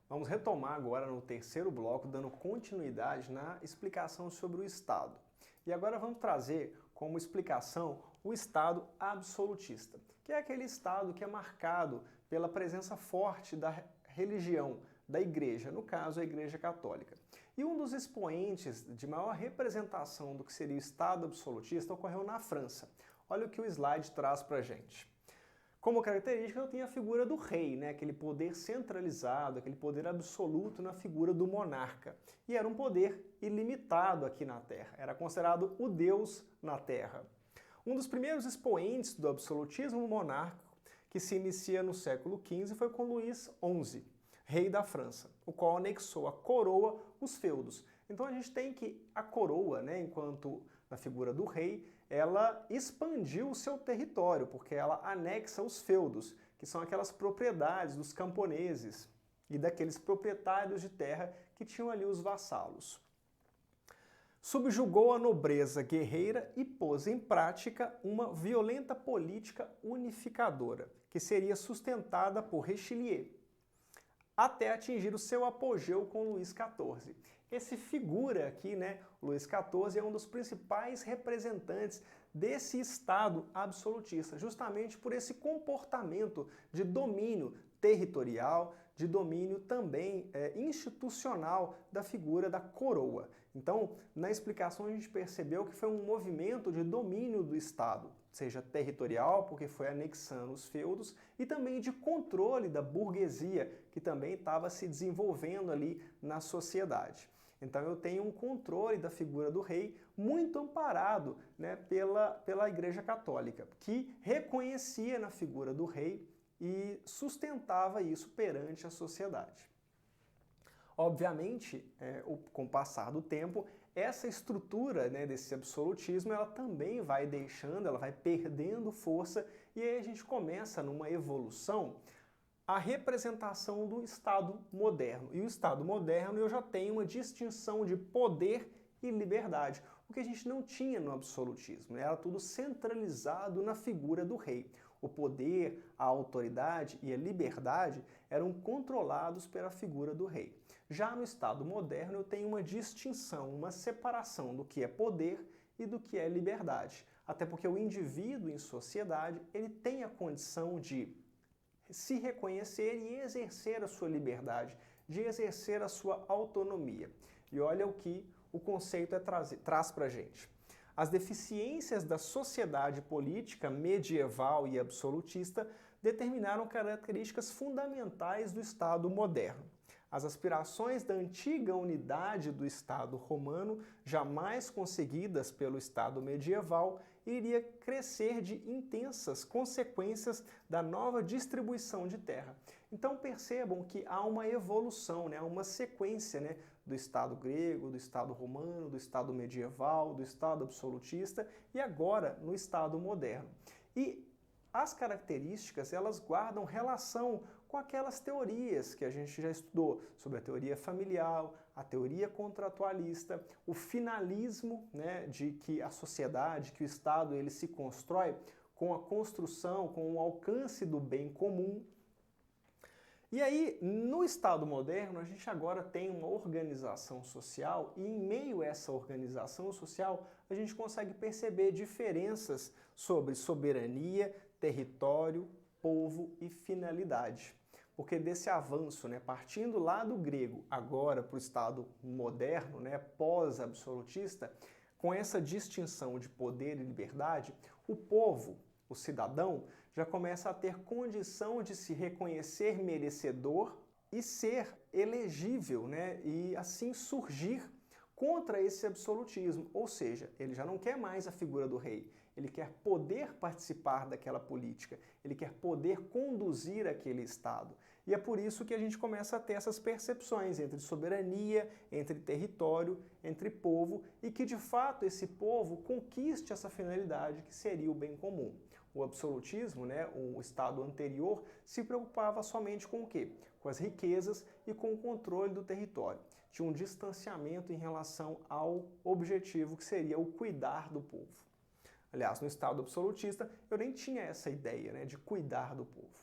Vamos retomar agora no terceiro bloco, dando continuidade na explicação sobre o Estado. E agora vamos trazer como explicação o Estado absolutista, que é aquele Estado que é marcado pela presença forte da religião, da Igreja, no caso a Igreja Católica. E um dos expoentes de maior representação do que seria o Estado absolutista ocorreu na França. Olha o que o slide traz pra gente. Como característica, eu tenho a figura do rei, né? Aquele poder centralizado, aquele poder absoluto na figura do monarca. E era um poder ilimitado aqui na Terra, era considerado o Deus na Terra. Um dos primeiros expoentes do absolutismo monárquico, que se inicia no século XV, foi com Luís XI, rei da França, o qual anexou à coroa os feudos. Então a gente tem que a coroa, né, enquanto na figura do rei, ela expandiu o seu território, porque ela anexa os feudos, que são aquelas propriedades dos camponeses e daqueles proprietários de terra que tinham ali os vassalos. Subjugou a nobreza guerreira e pôs em prática uma violenta política unificadora, que seria sustentada por Richelieu, até atingir o seu apogeu com Luís XIV. Esse figura aqui, né, Luís XIV é um dos principais representantes desse Estado absolutista, justamente por esse comportamento de domínio territorial, de domínio também institucional da figura da coroa. Então, na explicação a gente percebeu que foi um movimento de domínio do Estado, seja territorial, porque foi anexando os feudos, e também de controle da burguesia, que também estava se desenvolvendo ali na sociedade. Então eu tenho um controle da figura do rei muito amparado, né, pela Igreja Católica, que reconhecia na figura do rei e sustentava isso perante a sociedade. Obviamente, com o passar do tempo, essa estrutura, né, desse absolutismo, ela também vai deixando, ela vai perdendo força, e aí a gente começa numa evolução a representação do Estado moderno. E o Estado moderno eu já tenho uma distinção de poder e liberdade, o que a gente não tinha no absolutismo, né? Era tudo centralizado na figura do rei. O poder, a autoridade e a liberdade eram controlados pela figura do rei. Já no Estado moderno eu tenho uma distinção, uma separação do que é poder e do que é liberdade. Até porque o indivíduo em sociedade ele tem a condição de se reconhecer e exercer a sua liberdade, de exercer a sua autonomia. E olha o que o conceito traz para a gente. As deficiências da sociedade política medieval e absolutista determinaram características fundamentais do Estado moderno. As aspirações da antiga unidade do Estado romano, jamais conseguidas pelo Estado medieval, iria crescer de intensas consequências da nova distribuição de terra. Então percebam que há uma evolução, né, uma sequência, né, do Estado grego, do Estado romano, do Estado medieval, do Estado absolutista e agora no Estado moderno. E as características, elas guardam relação com aquelas teorias que a gente já estudou, sobre a teoria familiar, a teoria contratualista, o finalismo, né, de que a sociedade, que o Estado, ele se constrói com a construção, com o alcance do bem comum. E aí, no Estado moderno, a gente agora tem uma organização social e em meio a essa organização social, a gente consegue perceber diferenças sobre soberania, território, povo e finalidade. Porque desse avanço, né, partindo lá do grego, agora para o Estado moderno, né, pós-absolutista, com essa distinção de poder e liberdade, o povo, o cidadão, já começa a ter condição de se reconhecer merecedor e ser elegível, né? E assim surgir contra esse absolutismo. Ou seja, ele já não quer mais a figura do rei, ele quer poder participar daquela política, ele quer poder conduzir aquele Estado. E é por isso que a gente começa a ter essas percepções entre soberania, entre território, entre povo, e que de fato esse povo conquiste essa finalidade que seria o bem comum. O absolutismo, né, o Estado anterior, se preocupava somente com o quê? Com as riquezas e com o controle do território. Tinha um distanciamento em relação ao objetivo que seria o cuidar do povo. Aliás, no Estado absolutista, eu nem tinha essa ideia, né, de cuidar do povo.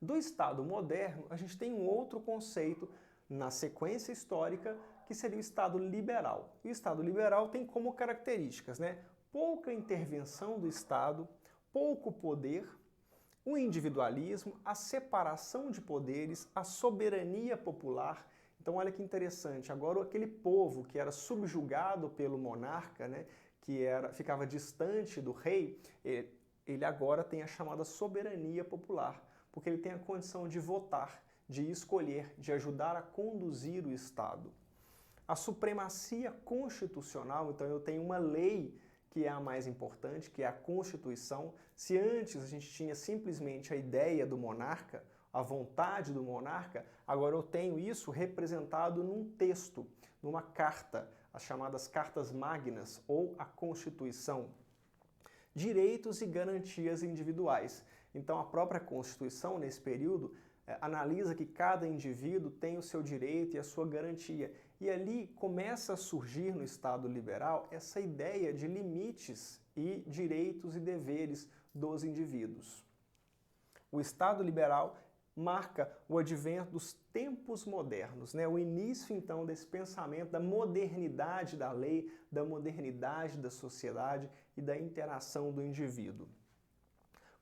Do Estado moderno, a gente tem um outro conceito na sequência histórica, que seria o Estado liberal. E o Estado liberal tem como características, né? Pouca intervenção do Estado, pouco poder, o individualismo, a separação de poderes, a soberania popular. Então olha que interessante, agora aquele povo que era subjugado pelo monarca, né, ficava distante do rei, ele agora tem a chamada soberania popular, porque ele tem a condição de votar, de escolher, de ajudar a conduzir o Estado. A supremacia constitucional, então eu tenho uma lei que é a mais importante, que é a Constituição. Se antes a gente tinha simplesmente a ideia do monarca, a vontade do monarca, agora eu tenho isso representado num texto, numa carta, as chamadas Cartas Magnas ou a Constituição. Direitos e garantias individuais. Então a própria Constituição, nesse período, analisa que cada indivíduo tem o seu direito e a sua garantia. E ali começa a surgir no Estado liberal essa ideia de limites e direitos e deveres dos indivíduos. O Estado liberal marca o advento dos tempos modernos, né? O início, então, desse pensamento da modernidade da lei, da modernidade da sociedade e da interação do indivíduo.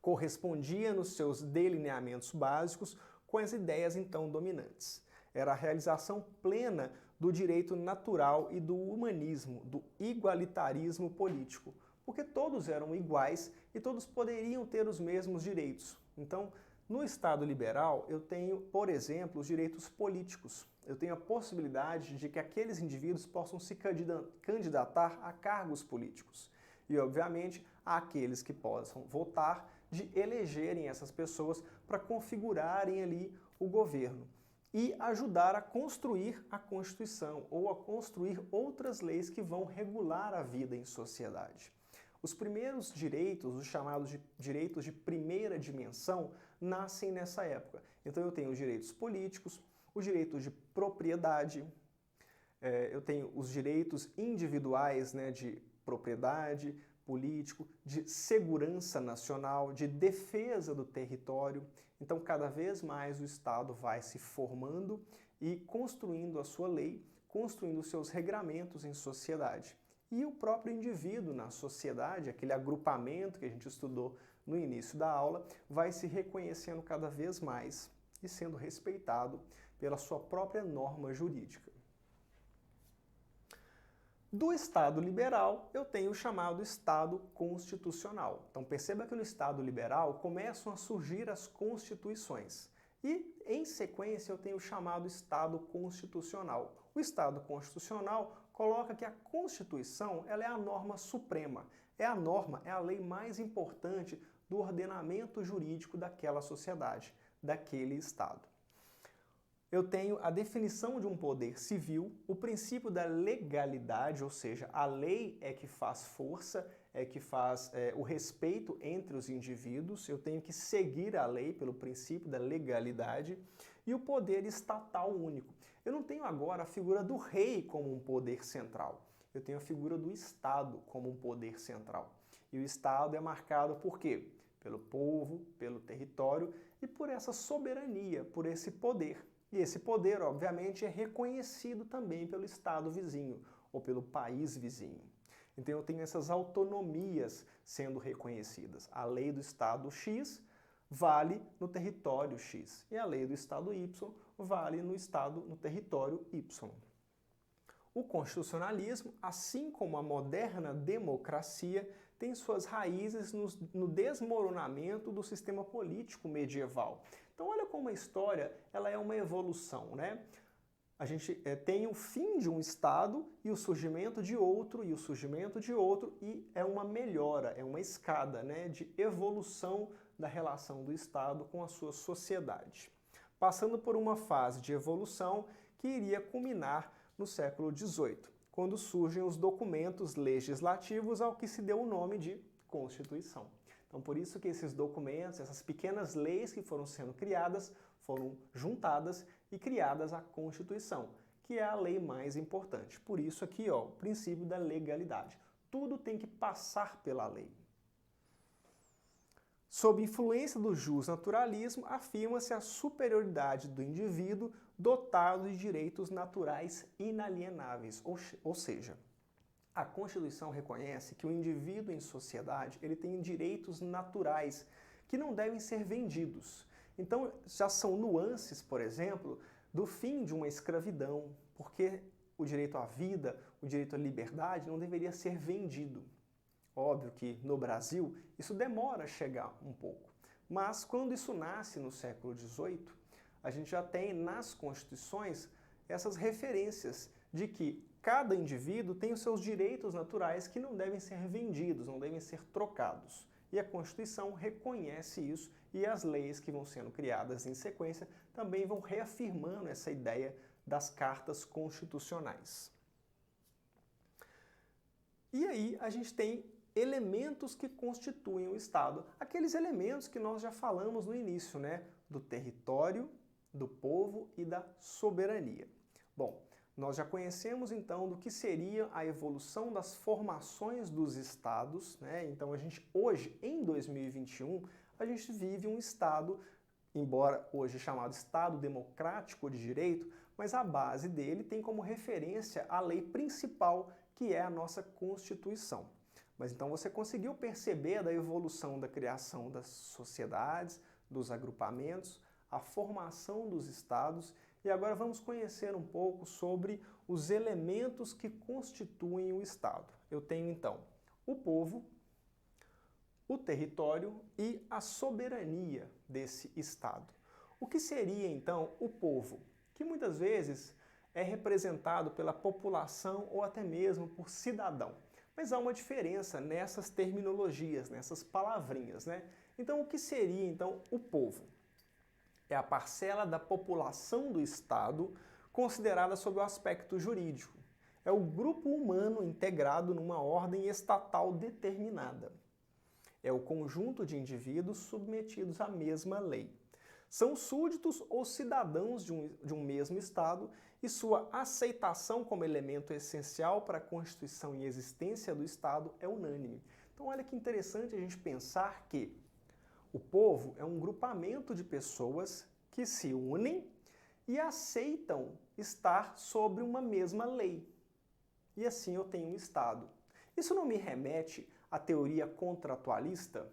Correspondia nos seus delineamentos básicos com as ideias então dominantes. Era a realização plena do direito natural e do humanismo, do igualitarismo político, porque todos eram iguais e todos poderiam ter os mesmos direitos. Então, no Estado liberal, eu tenho, por exemplo, os direitos políticos. Eu tenho a possibilidade de que aqueles indivíduos possam se candidatar a cargos políticos. E, obviamente, há aqueles que possam votar de elegerem essas pessoas para configurarem ali o governo e ajudar a construir a Constituição ou a construir outras leis que vão regular a vida em sociedade. Os primeiros direitos, os chamados de direitos de primeira dimensão, nascem nessa época. Então eu tenho os direitos políticos, os direitos de propriedade, eu tenho os direitos individuais, né, de propriedade, político, de segurança nacional, de defesa do território. Então, cada vez mais o Estado vai se formando e construindo a sua lei, construindo os seus regramentos em sociedade. E o próprio indivíduo na sociedade, aquele agrupamento que a gente estudou no início da aula, vai se reconhecendo cada vez mais e sendo respeitado pela sua própria norma jurídica. Do Estado liberal, eu tenho o chamado Estado constitucional. Então perceba que no Estado liberal começam a surgir as constituições. E, em sequência, eu tenho o chamado Estado constitucional. O Estado constitucional coloca que a Constituição ela é a norma suprema, é a norma, é a lei mais importante do ordenamento jurídico daquela sociedade, daquele Estado. Eu tenho a definição de um poder civil, o princípio da legalidade, ou seja, a lei é que faz força, é que faz o respeito entre os indivíduos, eu tenho que seguir a lei pelo princípio da legalidade, e o poder estatal único. Eu não tenho agora a figura do rei como um poder central, eu tenho a figura do Estado como um poder central. E o Estado é marcado por quê? Pelo povo, pelo território e por essa soberania, por esse poder. E esse poder, obviamente, é reconhecido também pelo Estado vizinho ou pelo país vizinho. Então eu tenho essas autonomias sendo reconhecidas. A lei do Estado X vale no território X e a lei do Estado Y vale no território Y. O constitucionalismo, assim como a moderna democracia, tem suas raízes no desmoronamento do sistema político medieval. Então olha como a história ela é uma evolução, né? A gente tem o fim de um Estado e o surgimento de outro, e o surgimento de outro, e é uma melhora, é uma escada, né, de evolução da relação do Estado com a sua sociedade. Passando por uma fase de evolução que iria culminar no século XVIII, quando surgem os documentos legislativos ao que se deu o nome de Constituição. Então, por isso que esses documentos, essas pequenas leis que foram sendo criadas, foram juntadas e criadas a Constituição, que é a lei mais importante. Por isso aqui, ó, o princípio da legalidade. Tudo tem que passar pela lei. Sob influência do justnaturalismo, afirma-se a superioridade do indivíduo dotado de direitos naturais inalienáveis, ou seja, a Constituição reconhece que o indivíduo em sociedade ele tem direitos naturais que não devem ser vendidos. Então, já são nuances, por exemplo, do fim de uma escravidão, porque o direito à vida, o direito à liberdade não deveria ser vendido. Óbvio que no Brasil isso demora a chegar um pouco, mas quando isso nasce no século XVIII, a gente já tem nas constituições essas referências de que cada indivíduo tem os seus direitos naturais que não devem ser vendidos, não devem ser trocados. E a Constituição reconhece isso e as leis que vão sendo criadas em sequência também vão reafirmando essa ideia das cartas constitucionais. E aí a gente tem elementos que constituem o Estado, aqueles elementos que nós já falamos no início, né? Do território, do povo e da soberania. Bom, nós já conhecemos então do que seria a evolução das formações dos estados, né? Então a gente hoje, em 2021, a gente vive um estado, embora hoje chamado Estado Democrático de Direito, mas a base dele tem como referência a lei principal, que é a nossa Constituição. Mas então você conseguiu perceber da evolução da criação das sociedades, dos agrupamentos, a formação dos estados, e agora vamos conhecer um pouco sobre os elementos que constituem o Estado. Eu tenho então o povo, o território e a soberania desse Estado. O que seria então o povo? Que muitas vezes é representado pela população ou até mesmo por cidadão. Mas há uma diferença nessas terminologias, nessas palavrinhas, né? Então o que seria então o povo? É a parcela da população do Estado considerada sob o aspecto jurídico. É o grupo humano integrado numa ordem estatal determinada. É o conjunto de indivíduos submetidos à mesma lei. São súditos ou cidadãos de um mesmo Estado e sua aceitação como elemento essencial para a constituição e existência do Estado é unânime. Então olha que interessante a gente pensar que o povo é um grupamento de pessoas que se unem e aceitam estar sobre uma mesma lei. E assim eu tenho um Estado. Isso não me remete à teoria contratualista?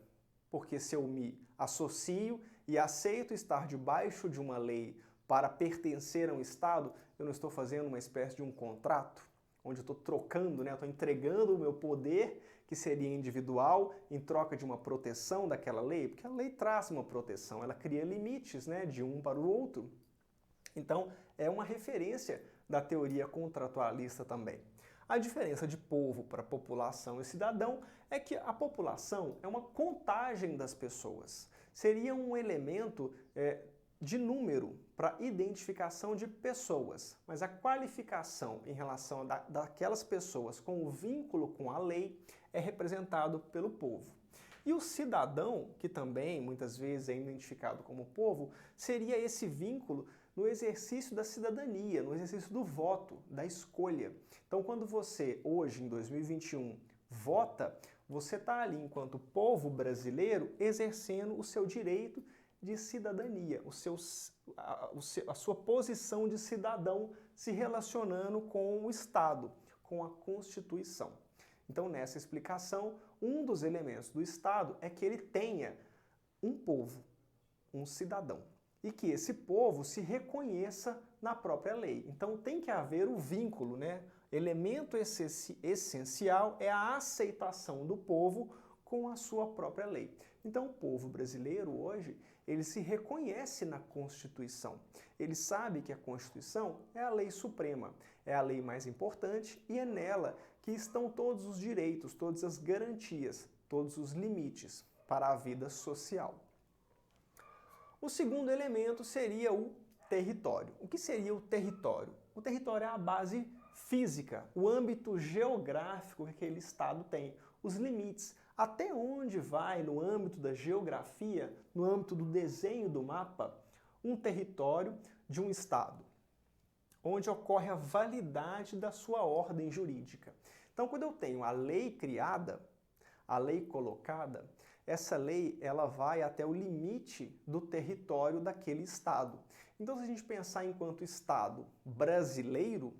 Porque se eu me associo e aceito estar debaixo de uma lei para pertencer a um Estado, eu não estou fazendo uma espécie de um contrato, onde eu estou trocando, né? Estou entregando o meu poder, que seria individual, em troca de uma proteção daquela lei, porque a lei traz uma proteção, ela cria limites, né, de um para o outro. Então, é uma referência da teoria contratualista também. A diferença de povo para população e cidadão é que a população é uma contagem das pessoas. Seria um elemento de número para identificação de pessoas, mas a qualificação em relação daquelas pessoas com o vínculo com a lei é representado pelo povo. E o cidadão, que também muitas vezes é identificado como povo, seria esse vínculo no exercício da cidadania, no exercício do voto, da escolha. Então, quando você, hoje, em 2021, vota, você está ali, enquanto povo brasileiro, exercendo o seu direito de cidadania, a sua posição de cidadão se relacionando com o Estado, com a Constituição. Então, nessa explicação, um dos elementos do Estado é que ele tenha um povo, um cidadão, e que esse povo se reconheça na própria lei. Então, tem que haver o vínculo, né? Elemento essencial é a aceitação do povo com a sua própria lei. Então, o povo brasileiro hoje, ele se reconhece na Constituição. Ele sabe que a Constituição é a lei suprema, é a lei mais importante e é nela que estão todos os direitos, todas as garantias, todos os limites para a vida social. O segundo elemento seria o território. O que seria o território? O território é a base física, o âmbito geográfico que aquele estado tem, os limites. Até onde vai, no âmbito da geografia, no âmbito do desenho do mapa, um território de um estado, onde ocorre a validade da sua ordem jurídica. Então, quando eu tenho a lei criada, a lei colocada, essa lei ela vai até o limite do território daquele estado. Então, se a gente pensar enquanto estado brasileiro,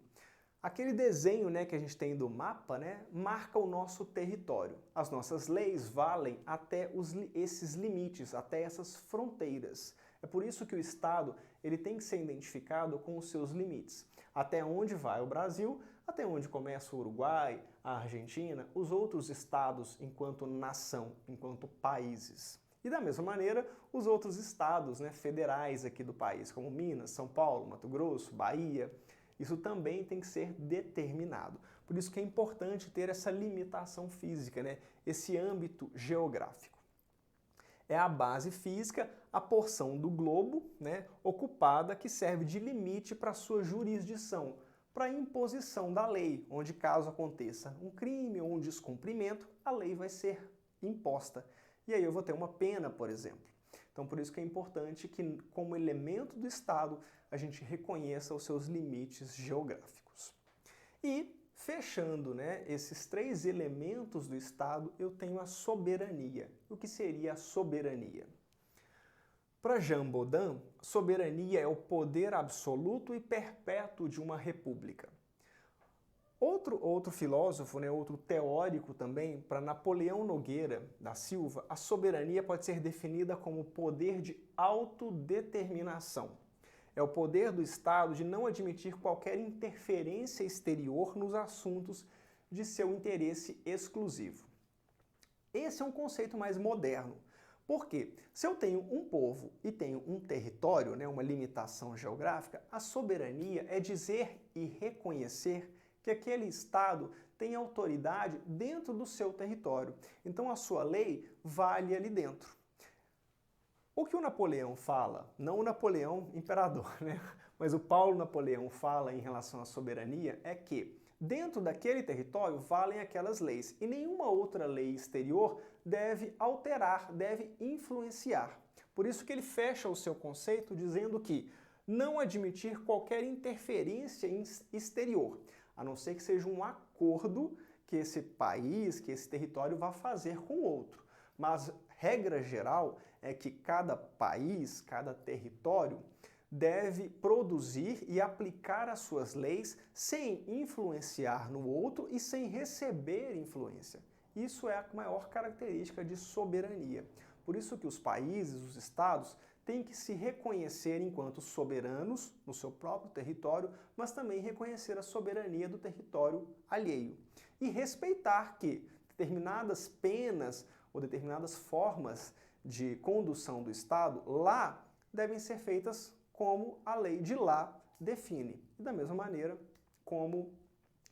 aquele desenho, né, que a gente tem do mapa, né, marca o nosso território. As nossas leis valem até esses limites, até essas fronteiras. É por isso que o estado ele tem que ser identificado com os seus limites. Até onde vai o Brasil, até onde começa o Uruguai, a Argentina, os outros estados enquanto nação, enquanto países. E da mesma maneira, os outros estados, né, federais aqui do país, como Minas, São Paulo, Mato Grosso, Bahia, isso também tem que ser determinado. Por isso que é importante ter essa limitação física, né, esse âmbito geográfico. É a base física, a porção do globo, né, ocupada, que serve de limite para a sua jurisdição, para a imposição da lei, onde caso aconteça um crime ou um descumprimento, a lei vai ser imposta. E aí eu vou ter uma pena, por exemplo. Então, por isso que é importante que, como elemento do Estado, a gente reconheça os seus limites geográficos. E, fechando, né, esses três elementos do Estado, eu tenho a soberania. O que seria a soberania? Para Jean Bodin, soberania é o poder absoluto e perpétuo de uma república. Outro filósofo, né, outro teórico também, para Napoleão Nogueira da Silva, a soberania pode ser definida como o poder de autodeterminação. É o poder do Estado de não admitir qualquer interferência exterior nos assuntos de seu interesse exclusivo. Esse é um conceito mais moderno. Por quê? Se eu tenho um povo e tenho um território, né, uma limitação geográfica, a soberania é dizer e reconhecer que aquele Estado tem autoridade dentro do seu território. Então a sua lei vale ali dentro. O que o Napoleão fala, não o Napoleão imperador, né? Mas o Paulo Napoleão fala em relação à soberania é que dentro daquele território valem aquelas leis e nenhuma outra lei exterior deve alterar, deve influenciar. Por isso que ele fecha o seu conceito dizendo que não admitir qualquer interferência exterior, a não ser que seja um acordo que esse país, que esse território vá fazer com o outro. Mas, regra geral, é que cada país, cada território, deve produzir e aplicar as suas leis sem influenciar no outro e sem receber influência. Isso é a maior característica de soberania. Por isso que os países, os estados, têm que se reconhecer enquanto soberanos no seu próprio território, mas também reconhecer a soberania do território alheio. E respeitar que determinadas penas ou determinadas formas de condução do Estado lá devem ser feitas como a lei de lá define, e da mesma maneira como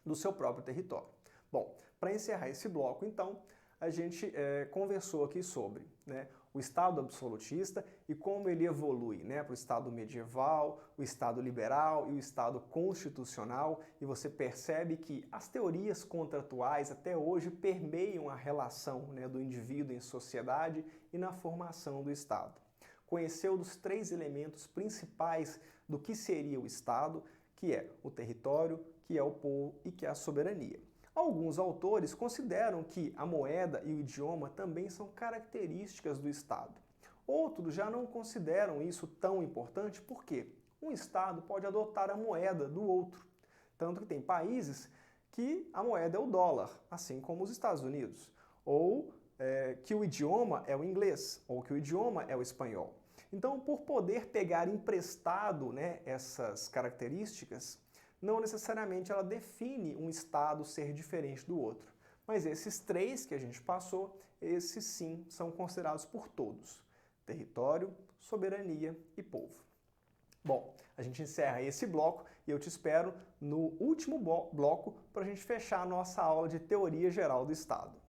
do seu próprio território. Bom, para encerrar esse bloco, então, a gente conversou aqui sobre, né, o Estado absolutista e como ele evolui, né, para o Estado medieval, o Estado liberal e o Estado constitucional, e você percebe que as teorias contratuais até hoje permeiam a relação, né, do indivíduo em sociedade e na formação do Estado. Conheceu dos três elementos principais do que seria o Estado, que é o território, que é o povo e que é a soberania. Alguns autores consideram que a moeda e o idioma também são características do Estado. Outros já não consideram isso tão importante porque um Estado pode adotar a moeda do outro. Tanto que tem países que a moeda é o dólar, assim como os Estados Unidos. Ou que o idioma é o inglês, ou que o idioma é o espanhol. Então, por poder pegar emprestado, né, essas características, não necessariamente ela define um Estado ser diferente do outro. Mas esses três que a gente passou, esses sim são considerados por todos: território, soberania e povo. Bom, a gente encerra esse bloco e eu te espero no último bloco para a gente fechar a nossa aula de Teoria Geral do Estado.